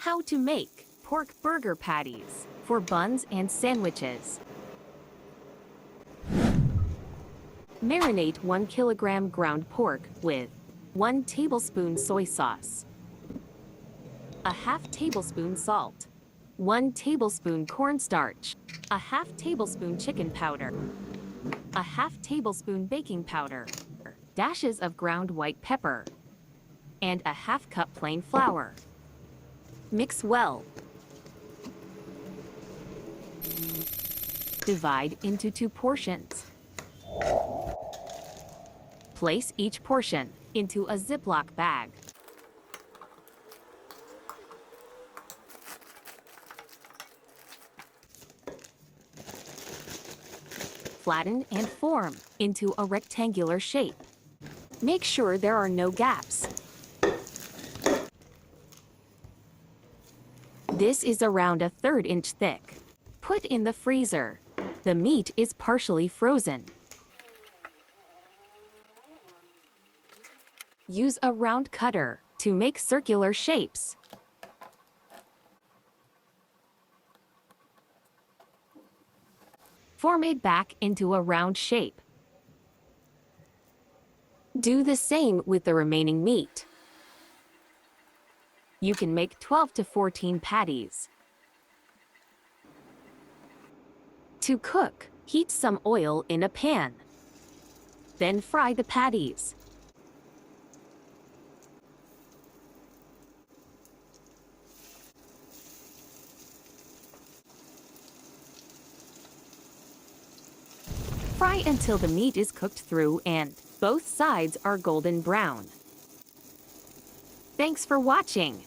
How to make pork burger patties for buns and sandwiches. Marinate 1 kilogram ground pork with 1 tablespoon soy sauce, a half tablespoon salt, 1 tablespoon cornstarch, a half tablespoon chicken powder, a half tablespoon baking powder, dashes of ground white pepper, and a half cup plain flour. Mix well. Divide into 2 portions. Place each portion into a Ziploc bag. Flatten and form into a rectangular shape. Make sure there are no gaps. This is around a 1/3 inch thick. Put in the freezer. The meat is partially frozen. Use a round cutter to make circular shapes. Form it back into a round shape. Do the same with the remaining meat. You can make 12 to 14 patties. To cook, heat some oil in a pan. Then fry the patties. Fry until the meat is cooked through and both sides are golden brown. Thanks for watching.